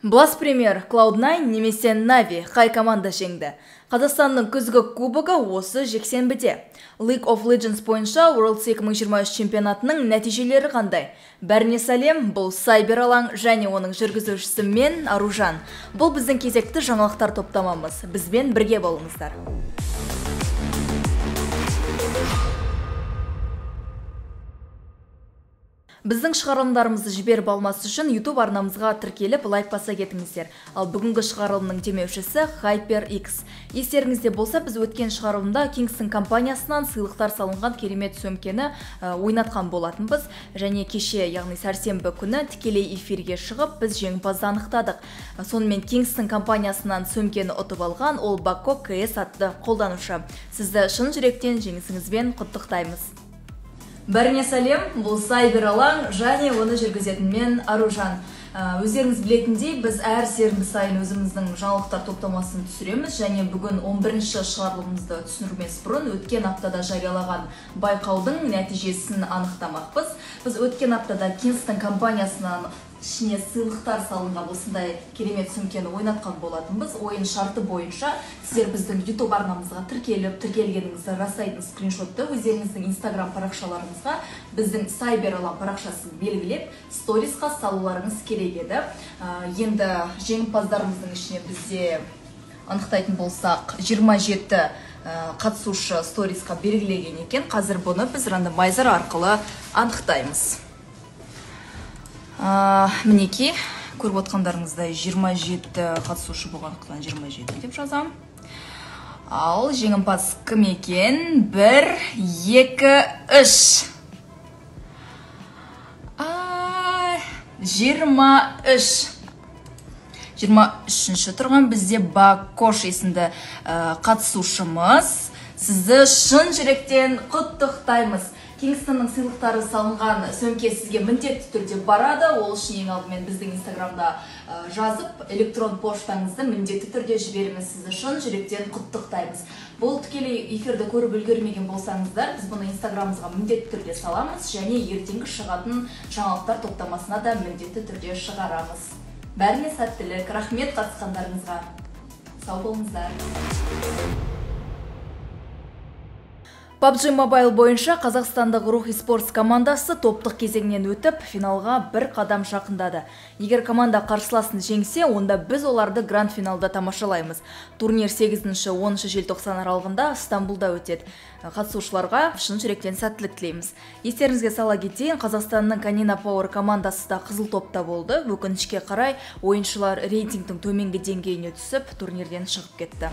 Blast Premier, Cloud9 немесе Na'Vi қай команда жеңді. Қазақстанның күзгі кубогы осы жексенбіде. League of Legends бойынша Worlds 2023 чемпионатының нәтижелері қандай? Бәріне сәлем, бұл Сайбер алаң және оның жүргізушісі мен Аружан. Бұл біздің кезекті жаңалықтар топтамамыз. Бізбен бірге болыңыздар. Біздің шығарылымдарымызды жіберіп алмас үшін YouTube арнамызға тіркеліп лайк баса кетіңіздер. Ал бүгінгі шығарылымның демеушісі HyperX. Естеріңізде болса, біз өткен шығарылымда Kingston компаниясынан сыйлықтар салынған керемет сөмкені ойнатқан болатынбыз. Және кеше, яғни сәрсенбі күні тікелей эфирге шығып, біз жеңімпазды анықтадық. Сонымен Kingston компаниясынан сөмкені ұтып алған ол Bako KS атты қолданушы. Сізді шын жүректен жеңісіңізбен құттықтаймыз. Бәріне сәлем, бұл Сайбер алаң және оны жүргізетін мен Аружан. Өздеріңіз білетіндей, біз әр сенбі сайын өзіміздің жаңалықтар топтамасын түсіреміз және бүгін 11-ші шығарылымымызды түсіндірмес бұрын өткен аптада жариялаған байқаудың нәтижесін анықтамақпыз. Біз өткен аптада Kingston компаниясынан ішіне сыйлықтар салынған осындай керемет сөмкені ойнатқан болатынбыз. Ойын шарты бойынша сіздер біздің YouTube арнамызға тіркелгеніңізді растайтын скриншотты өздеріңіздің Instagram парақшаларыңызға біздің Сайбер алаң парақшасын белгілеп, сторисқа салуларыңыз керек еді. Енді жеңімпаздарымыздың ішіне бізде анықтайтын болсақ 27 қатысушы сторисқа белгілеген екен. Қазір бұны біз рандомайзер арқылы анықтаймыз. Мінеки, көріп отқандарыңыздай 27 қатысушы болғандықтан 27 деп жазам. Ал жеңімпаз кім екен? 1, 2, 3. 23-ші тұрған бізде Бакош есімді қатысушымыз. Сізді шын жүректен құттықтаймыз. Kingstonның сыйлықтары салынған сөмке сізге міндетті түрде барады. Ол үшін ең алдымен біздің Instagramда жазып, электрон поштаңызды міндетті түрде жіберіңіз. Сізді шын жүректен құттықтаймыз. Бұл тікелей эфирді көріп үлгермеген болсаңыздар, біз бұны Instagramымызға міндетті түрде саламыз және ертеңгі шығатын жаңалықтар топтамасына да міндетті түрде шығарамыз. Бәріне сәттілік, рахмет қатысқандарыңызға. Сау болыңыздар. PUBG Mobile бойынша қазақстандық Рухи Спортс командасы топтық кезеңнен өтіп, финалға бір қадам жақындады. Егер команда қарсыласын жеңсе, онда біз оларды гранд финалда тамашалаймыз. Турнир 8-10 желтоқсан аралығында Стамбулда өтеді. Қатысушыларға шын жүректен сәттілік тілейміз. Естеріңізге сала кетейін, Қазақстанның Canina Power командасы да қызыл топта болды. Өкінішке қарай ойыншылар рейтингтің төменгі деңгейіне түсіп, турнирден шығып кетті.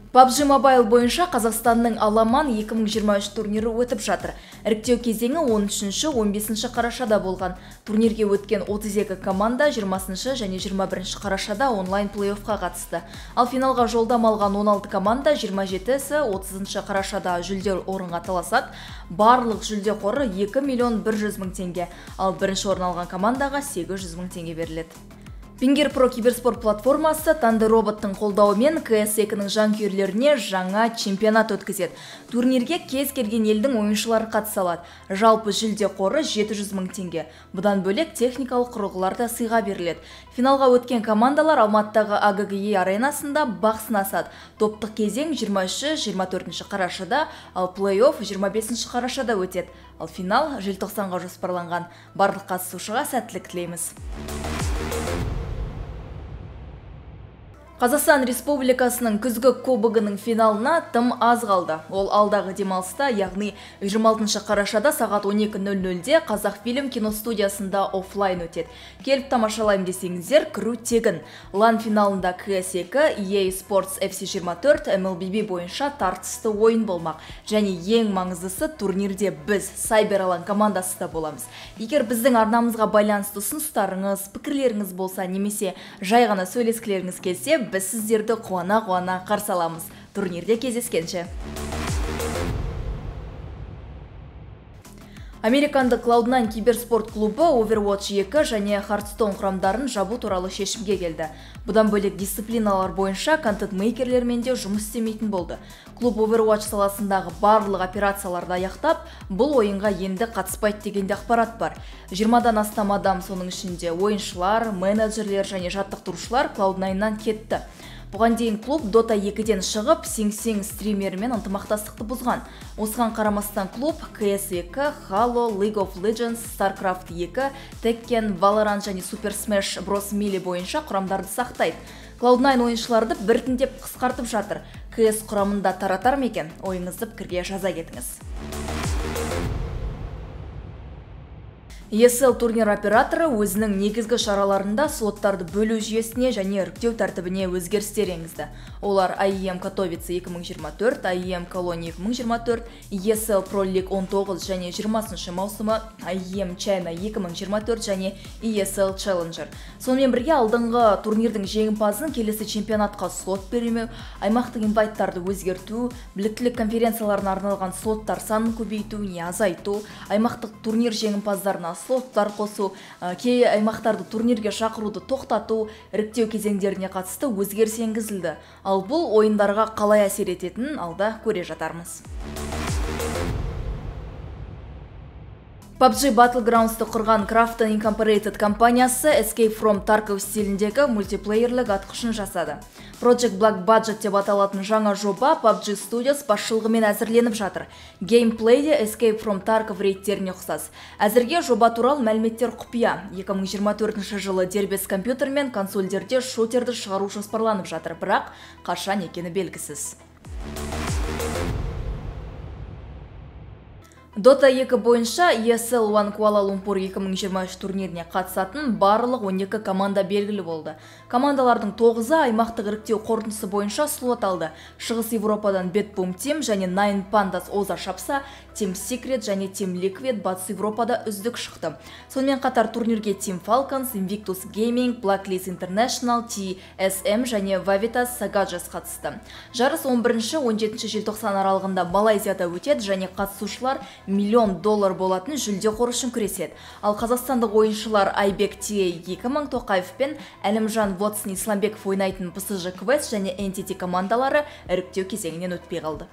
PUBG Mobile бойынша Қазақстанның Аламан 2023 турнирі өтіп жатыр. Іріктеу кезеңі 13-15 қарашада болған. Турнирге өткен 32 команда 20 және 21 қарашада онлайн плей-оффқа қатысты. Ал финалға жолдама алған 16 команда 27-сі 30 қарашада жүлде орынға таласады. Барлық жүлде қоры 2.100.000 теңге, ал бірінші орын алған командаға 800.000 теңге беріледі. Pinger Pro киберспорт платформасы Танды роботтың қолдауымен CS2-ның жанкүйерлеріне жаңа чемпионат өткізеді. Турнирге кез келген елдің ойыншылары қатыса алады. Жалпы жүлде қоры 700.000 теңге. Бұдан бөлек техникалық құрылғылар да сыйға беріледі. Финалға өткен командалар Алматыдағы AGGI аренасында бақ сынасады. Топтық кезең 23-24 қарашада, ал плей-офф 25 қарашада өтеді. Ал финал желтоқсанға жоспарланған. Барлық қатысушыға сәттілік тілейміз. Қазақстан Республикасының күзгі кубогының финалына тым аз қалды. Ол алдағы демалыста, яғни 26 қарашада сағат 12:00-де Қазақфильм киностудиясында офлайн өтеді. Келіп тамашалайым десеңіздер, кіру тегін. LAN финалында CS2, EA Sports FC24, MLBB бойынша тартысты ойын болмақ. Және ең маңыздысы, турнирде біз Сайбер алаң командасы да боламыз. Егер біздің арнамызға байланысты ұсыныстарыңыз, пікірлеріңіз болса, немесе жай ғана сөйлескілеріңіз келсе, біз сіздерді қуана-қуана қарсы аламыз. Турнирде кездескенше. Американдық Cloud9 киберспорт клубы Overwatch 2 және Hearthstone құрамдарын жабу туралы шешімге келді. Бұдан бөлек дисциплиналар бойынша контент-мейкерлермен де жұмыс істемейтін болды. Клуб Overwatch саласындағы барлық операцияларды аяқтап, бұл ойынға енді қатыспайды дегенде ақпарат бар. 20-дан астам адам, соның ішінде ойыншылар, менеджерлер және жаттықтырушылар Cloud9-нан кетті. Бұған дейін клуб Dota 2-ден шығып, Sing стримерімен ынтымақтастықты бұзған. Осыған қарамастан клуб CS2, Halo, League of Legends, StarCraft 2, Tekken, Valorant және Super Smash Bros. Melee бойынша құрамдарды сақтайды. Cloud9 ойыншыларды біртіндеп қысқартып жатыр. CS құрамында таратар мекен? Ойыңызды пікірге жаза кетіңіз. ESL турнир операторы өзінің негізгі шараларында слоттарды бөлу жүйесіне және іріктеу тәртібіне өзгерістер енгізді. Олар IEM Katowice 2024, IEM Cologne 2024, ESL Pro League 19 және 20 маусымы, IEM China 2024 және ESL Challenger. Сонымен бірге алдыңғы турнирдің жеңімпазын келесі чемпионатқа слот бермеу, аймақтық инвайттарды өзгерту, біліктілік конференцияларына арналған слоттар санын көбейту не азайту, аймақтық турнир жеңімпаздарына слоттар қосу, кей аймақтарды турнирге шақыруды тоқтату, іріктеу кезеңдеріне қатысты өзгеріс енгізілді. Ал бұл ойындарға қалай әсер ететінін алда көре жатармыз. PUBG Battlegrounds'ты құрған Krafton Incorporated компаниясы Escape from Tarkov стиліндегі мультиплеерлік атқышын жасады. Project Black Budget деп аталатын жаңа жоба PUBG Studios басшылығымен әзірленіп жатыр. Геймплейде Escape from Tarkov рейдтеріне ұқсас. Әзірге жоба туралы мәліметтер құпия. 2024 жылы дербес компьютер мен консольдерде шутерді шығару жоспарланып жатыр, бірақ қашан екені белгісіз. Dota 2 бойынша ESL One Kuala Lumpur 2023 турниріне қатысатын барлық 12 команда белгілі болды. Командалардың 9-ы аймақтық іріктеу қорытындысы бойынша слот алды. Шығыс Европадан Betboom Team және Nine Pandas оза шапса, Team Secret және Team Liquid батыс Европада үздік шықты. Сонымен қатар турнирге Team Falcons, Invictus Gaming, Blacklist International, TSM және Vavitas Sagajas қатысты. Жарыс 11-17 желтоқсан аралығында Малайзияда өтеді және қатысушылар $1 миллион болатын жүлде қоры үшін күреседі. Ал қазақстандық ойыншылар Айбек Тие 2000 Тоқаев пен Әлімжан Вотсын Исламбеков ойнайтын PSG Quest және Entity командалары іріктеу кезеңінен өтпей қалды.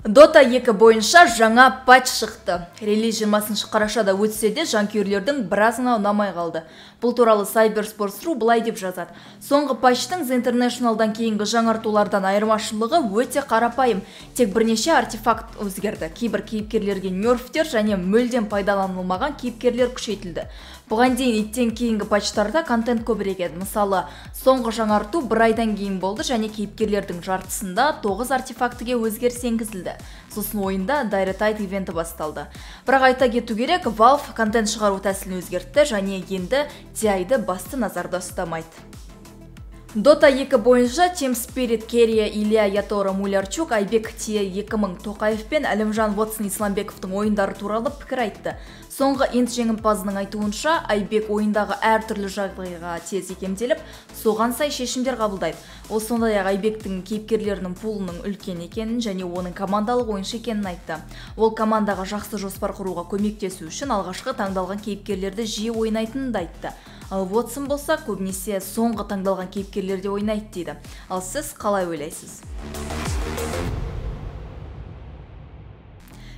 Dota 2 бойынша жаңа патч шықты. Релиз 20 қарашада өтсе де жанкүйерлердің біразына ұнамай қалды. Бұл туралы Cybersports.ru былай деп жазады. Соңғы патчтың The International'дан кейінгі жаңартулардан айырмашылығы өте қарапайым. Тек бірнеше артефакт өзгерді. Кейбір кейіпкерлерге нерфтер және мүлдем пайдаланылмаған кейіпкерлер күшейтілді. Бұған дейін иттен кейінгі патчтарда контент көбірек еді. Мысалы, соңғы жаңарту 1 айдан кейін болды және кейіпкерлердің жартысында 9 артефактіге өзгеріс енгізілді. Сосын ойында Dynamite ивенті басталды. Бірақ айта кету керек, Valve контент шығару тәсілін өзгертті және енді TI-ді басты назарда ұстамайды. Dota 2 бойынша Team Spirit Керия Илья Ятора Мулярчук Айбек Тие 2000 Тоқаев пен Әлімжан Вотсын Исламбековтың ойындары туралы пікір айтты. Соңғы инт жеңімпазының айтуынша, Айбек ойындағы әртүрлі жағдайға тез икемделіп, соған сай шешімдер қабылдайды. Ол сондай-ақ Айбектің кейіпкерлерінің пулының үлкен екенін және оның командалық ойыншы екенін айтты. Ол командаға жақсы жоспар құруға көмектесу үшін алғашқы таңдалған кейіпкерлерді жиі ойнайтынын да айтты. Ал Вотсон болса, көбінесе соңғы таңдалған кейіпкерлерде ойнайды дейді. Ал сіз қалай ойлайсыз?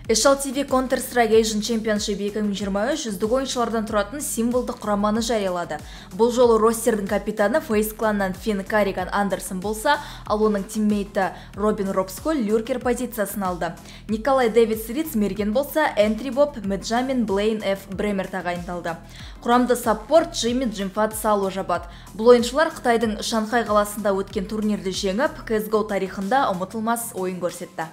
HLTV Counter-Strike Asian Championship 2023 үздік ойыншылардан тұратын символдық құраманы жариялады. Бұл жолы ростердің капитаны Face Clan'нан Финн Карриган Андерсон болса, ал оның тиммейті Робин Робсколь люркер позициясын алды. Николай Дэвид Риц мерген болса, Энтри Боб, Меджамин, Блейн Ф. Бремер тағайындалды. Құрамды саппорт Джимми Джимфат Сало жабады. Бұл ойыншылар Қытайдың Шанхай қаласында өткен турнирді жеңіп, CSGO тарихында ұмытылмас ойын көрсетті.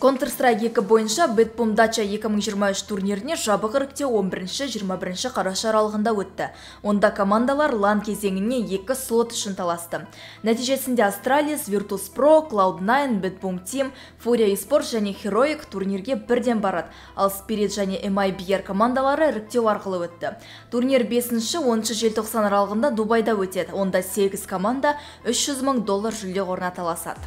Counter-Strike 2 бойынша Betboom Dacha 2023 турниріне жабық іріктеу 11-21 қараша аралығында өтті. Онда командалар LAN кезеңіне 2 слот үшін таласты. Нәтижесінде Astralis, Virtus Pro, Cloud9, Betboom Team, Furia eSports және Heroic турнирге бірден барады. Ал Spirit және MIBR командалары іріктеу арқылы өтті. Турнир 5-10 желтоқсан аралығында Дубайда өтеді. Онда 8 команда $300 мың жүлде қорына таласады.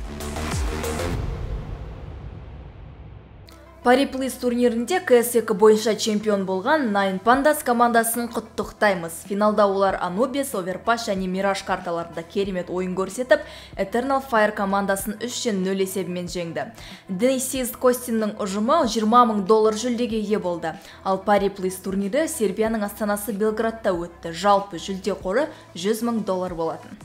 Пари Плейс турнирінде CS2 бойынша чемпион болған Nine Pandas командасын құттықтаймыз. Финалда олар Anubis, Overpass және Mirage карталарында керемет ойын көрсетіп, Eternal Fire командасын 3-0 есебімен жеңді. Денисис Костиннің ұжымы $20,000 жүлдеге ие болды. Ал Пари Плейс турнирі Сербияның астанасы Белградта өтті. Жалпы жүлде қоры $100,000 болатын.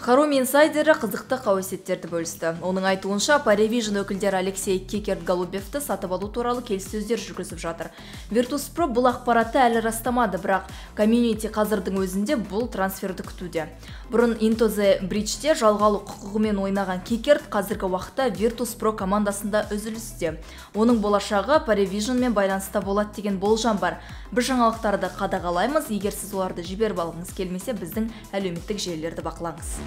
Харуми инсайдері қызықты қауесеттерді бөлісті. Оның айтуынша Parivision өкілдері Алексей Кекерт-Голубевті сатып алу туралы келіссөздер жүргізіп жатыр. Virtus.pro бұл ақпаратты әлі растамады, бірақ комьюнити қазірдің өзінде бұл трансферді күтуде. Бұрын Into the Breach'те жалға алу құқығымен ойнаған Кекерт қазіргі уақытта Virtus.pro командасында үзілісте. Оның болашағы Parivisionмен байланыста болады деген болжам бар. Біз жаңалықтарды қадағалаймыз. Егер сіз оларды жіберіп алғыңыз келмесе, біздің әлеуметтік желілерді бақылаңыз.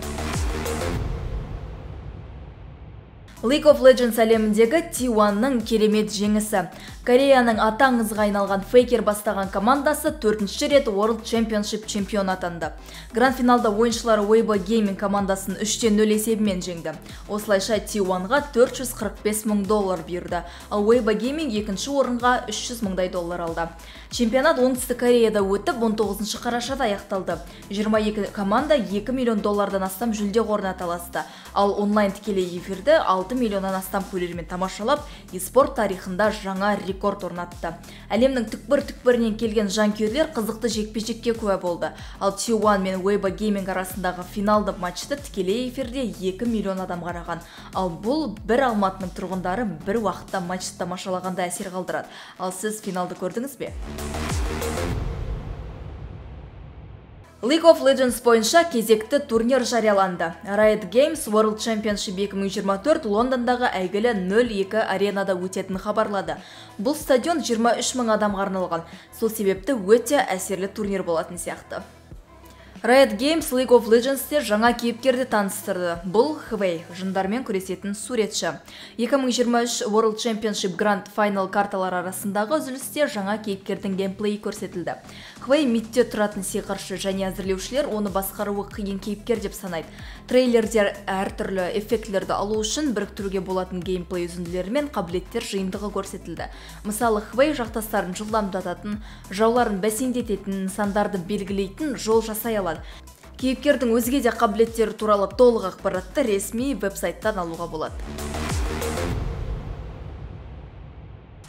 League of Legends әлеміндегі T1-ның керемет жеңісі. Кореяның аты аңызға айналған Faker бастаған командасы 4-ші рет World Championship чемпион атанды. Гранд-финалда ойыншылары Weibo Gaming командасын 3-0 есебімен жеңді. Осылайша T1-ға $445,000 берді, ал Weibo Gaming екінші орынға $300,000 алды. Чемпионат оңтүстік Кореяда өтіп 19 қарашада аяқталды. 22 команда $2 миллион астам жүлде қорына таласты. Ал онлайн тікелей эфирді 6 миллионнан астам көрермен тамашалап, e-спорт тарихында жаңа рекорд орнатты. Әлемнің түкпір-түкпірінен келген жанкүйерлер қызықты жекпе-жекке куә болды. Ал T1 мен Weibo Gaming арасындағы финалды матчты тікелей эфирде 2 миллион адам қараған. Ал бұл бір Алматының тұрғындары бір уақытта матчты тамашалағанда әсер қалдырады. Ал сіз финалды көрдіңіз бе? League of Legends бойынша кезекті турнир жарияланды. Riot Games World Championship 2024 Лондондағы әйгілі 0-2 аренада өтетінін хабарлады. Бұл стадион 23,000 адамға арналған. Сол себепті өте әсерлі турнир болатын сияқты. Riot Games League of Legends'те жаңа кейіпкерді таныстырды. Бұл Хвей, жындармен күресетін суретші. 2023 World Championship Grand Final карталар арасындағы үзілісте жаңа кейіпкердің геймплейі көрсетілді. Хвей мидте тұратын сиқыршы және әзірлеушілер оны басқаруы қиын кейіпкер деп санайды. Трейлердер әртүрлі эффектілерді алу үшін біріктіруге болатын геймплей үзінділері мен қабілеттер жиынтығы көрсетілді. Мысалы, Хвей жақтастарын жылдамдататын, жауларын бәсеңдететін, нысандарды белгілейтін жол жасай алады. Кейіпкердің өзге де қабілеттері туралы толық ақпаратты ресми веб-сайттан алуға болады.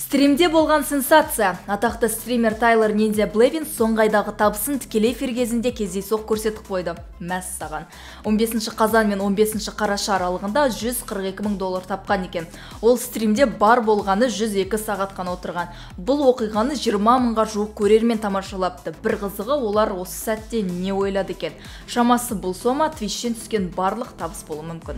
Стримде болған сенсация. Атақты стример Тайлер Ninja Blevin соңғы айдағы табысын тікелей эфир кезінде кездейсоқ көрсетіп қойды. Мәс саған. 15 қазан мен 15 қараша аралығында $142,000 тапқан екен. Ол стримде бар болғаны 102 сағат қана отырған. Бұл оқиғаны 20,000-ға жуық көрермен тамашалапты. Бір қызығы, олар осы сәтте не ойлады екен. Шамасы бұл сома Twitch-тен түскен барлық табыс болуы мүмкін.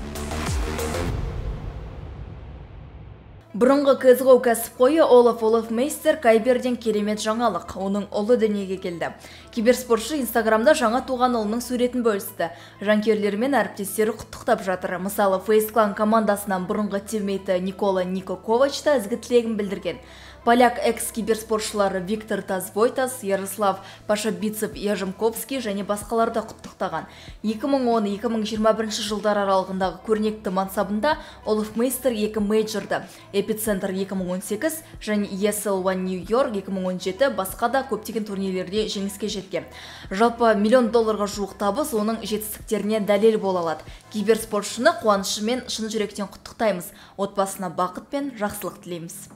Бұрынғы CSGO кәсіпқойы Олаф Мейстер Кайберден керемет жаңалық. Оның ұлы дүниеге келді. Киберспортшы Инстаграмда жаңа туған ұлының суретін бөлісті. Жанкүйерлері мен әріптестері құттықтап жатыр. Мысалы, FaZe Clan командасынан бұрынғы тиммейті Нiko Kovac та ізгі тілегін білдірген. Поляк экс-киберспортшылары Виктор Тазвойтас, Ярослав Пашабицев, Яжемковский және басқаларды құттықтаған. 2010-2021 жылдар аралығындағы көрнекті мансабында Олаф Мейстер 2 мейджорды, Эпицентр 2018 және ESL One New York 2017 басқа да көптеген турнирлерде жеңіске жеткен. Жалпы $1 миллион жуық табыс оның жетістіктеріне дәлел бола алады. Киберспортшыны қуанышымен шын жүректен құттықтаймыз. Отбасына бақыт пен жақсылық тілейміз.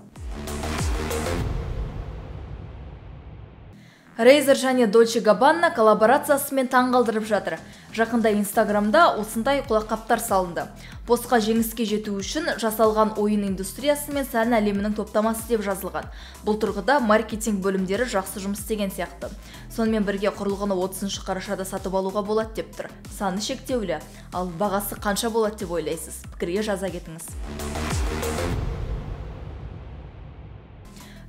Razer және Dolce Gabbana коллаборациясымен таңғалдырып жатыр. Жақында Инстаграмда осындай құлаққаптар салынды. Постқа жеңіске жету үшін жасалған ойын индустриясы мен сән әлемінің топтамасы деп жазылған. Бұл тұрғыда маркетинг бөлімдері жақсы жұмыс істеген сияқты. Сонымен бірге құрылғыны 30 қарашада сатып алуға болады деп тұр. Саны шектеулі, ал бағасы қанша болады деп ойлайсыз? Пікірге жаза кетіңіз.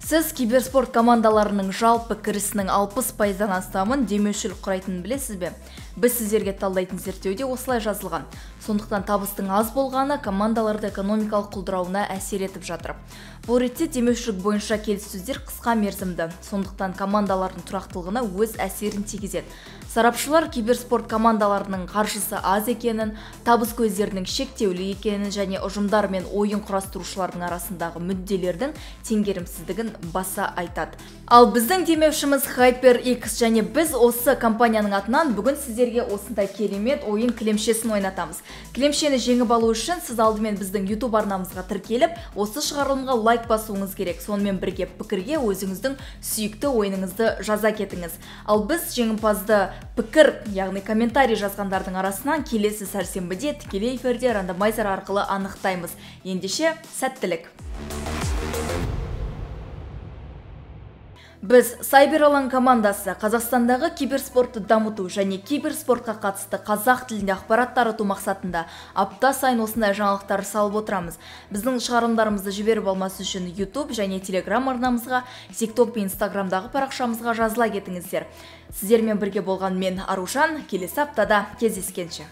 Сіз киберспорт командаларының жалпы кірісінің 60%-дан астамын демеушілік құрайтынын білесіз бе? Біз сіздерге талдайтын зерттеуде осылай жазылған. Сондықтан табыстың аз болғаны командаларды экономикалық құлдырауына әсер етіп жатыр. Бұл ретте демеушілік бойынша келіссөздер қысқа мерзімді, сондықтан командалардың тұрақтылығына өз әсерін тигізеді. Сарапшылар киберспорт командаларының қаржысы аз екенін, табыс көздерінің шектеулі екенін және ұжымдар мен ойын құрастырушылардың арасындағы мүдделердің теңгерімсіздігін баса айтады. Ал біздің демеушіміз HyperX және біз осы компанияның атынан бүгін сіздерге осындай керемет ойын кілемшесін ойнатамыз. Кілемшені жеңіп алу үшін сіз алдымен біздің YouTube арнамызға тіркеліп, осы шығарылымға лайк басуыңыз керек. Сонымен бірге пікірге өзіңіздің сүйікті ойыныңызды жаза кетіңіз. Ал біз жеңімпазды пікір, яғни комментарий жазғандардың арасынан келесі сәрсенбіде тікелей эфирде рандомайзер арқылы анықтаймыз. Ендеше сәттілік. Біз Cyberallan командасы Қазақстандағы киберспортты дамыту және киберспортқа қатысты қазақ тілінде ақпарат тарату мақсатында апта сайын осындай жаңалықтар салып отырамыз. Біздің шығарылымдарымызды жіберіп алмас үшін YouTube және Telegram арнамызға, TikTok пен Instagramдағы парақшамызға жазыла кетіңіздер. Сіздермен бірге болған мен Аружан, келесі аптада кездескенше.